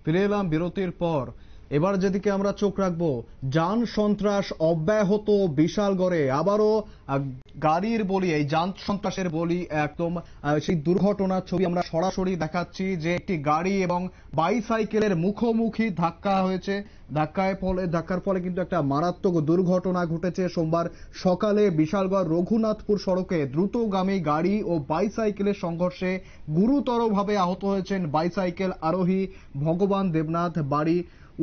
ফিরে এলাম বিরতির পর। এবার যেদিকে আমরা চোখ রাখবো, যান সন্ত্রাস অব্যাহত বিশালগড়ে। আবারও গাড়ির বলি, এই যান সন্ত্রাসের বলি একদম সেই দুর্ঘটনার ছবি আমরা সরাসরি দেখাচ্ছি, যে একটি গাড়ি এবং বাইসাইকেলের মুখোমুখি ধাক্কা হয়েছে। ধাক্কার ফলে কিন্তু একটা মারাত্মক দুর্ঘটনা ঘটেছে সোমবার সকালে বিশালগড় রঘুনাথপুর সড়কে। দ্রুতগামী গাড়ি ও বাইসাইকেলের সংঘর্ষে গুরুতরভাবে আহত হয়েছেন বাইসাইকেল আরোহী ভগবান দেবনাথ, বাড়ি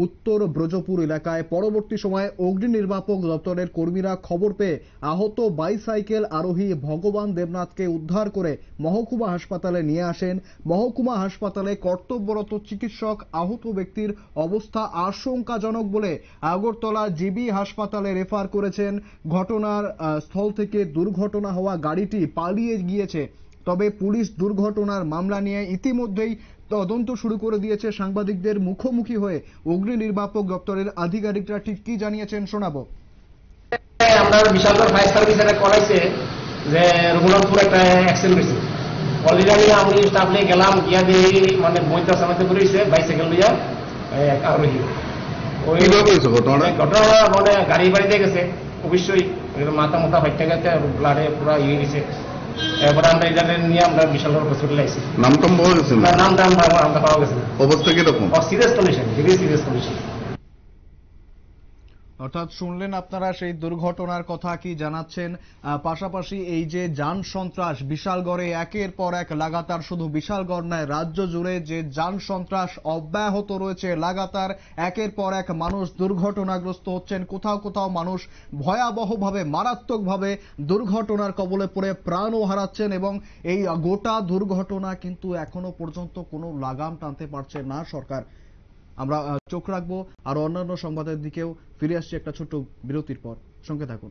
উত্তর ব্রজপুর এলাকায়। পরবর্তী সময়ে অগ্নি নির্বাপক দপ্তরের কর্মীরা খবর পেয়ে আহত বাইসাইকেল আরোহী ভগবান দেবনাথকে উদ্ধার করে মহকুমা হাসপাতালে নিয়ে আসেন। মহকুমা হাসপাতালে কর্তব্যরত চিকিৎসক আহত ব্যক্তির অবস্থা আশঙ্কাজনক বলে আগরতলা জিবি হাসপাতালে রেফার করেছেন। ঘটনার স্থল থেকে দুর্ঘটনা হওয়া গাড়িটি পালিয়ে গিয়েছে। তবে পুলিশ দুর্ঘটনার মামলা নিয়ে ইতিমধ্যেই তদন্ত শুরু করে দিয়েছে। সাংবাদিকদের মুখোমুখি হয়ে অগ্নি নির্বাপক দপ্তরের আধিকারিকরা ঠিক কি জানিয়েছেন শোনাবো। আমরা বিশালগড় ফায়ার সার্ভিস এটা করাইছে যে রঘুনাথপুর একটা অ্যাক্সিডেন্ট হয়েছে। অলরেডি আমি স্টাফ নিয়ে গেলাম, গিয়া দিয়ে মানে বইটা সামনে করেছে বাইসাইকেল নিয়ে আরোহী। ওই ঘটনা মানে গাড়ি বাড়িতে গেছে, অবশ্যই মাথা মাথা ফাইটটা গেছে, ব্লাডে পুরো ইয়ে গেছে। এরপরে আমরা এটা নিয়ে আমরা বিশালগড় হসপিটালে আইছি। নামটা পাওয়া গেছে? নামটা আমরা পাওয়া গেছে। অবস্থা কিরকম? Serious condition, very serious condition. অর্থাৎ শুনলেন আপনারা সেই দুর্ঘটনার কথা কি জানাচ্ছেন। পাশাপাশি এই যে যান সন্ত্রাস বিশালগড়ে একের পর এক লাগাতার, শুধু বিশালগড় নয় রাজ্য জুড়ে যে যান সন্ত্রাস অব্যাহত রয়েছে লাগাতার, একের পর এক মানুষ দুর্ঘটনাগ্রস্ত হচ্ছেন। কোথাও কোথাও মানুষ ভয়াবহভাবে মারাত্মকভাবে দুর্ঘটনার কবলে পড়ে প্রাণও হারাচ্ছেন এবং এই গোটা দুর্ঘটনা কিন্তু এখনো পর্যন্ত কোনো লাগাম টানতে পারছে না সরকার। আমরা চোখ রাখবো আর অন্যান্য সংবাদের দিকেও। ফিরে আসছি একটা ছোট্ট বিরতির পর, সঙ্গে থাকুন।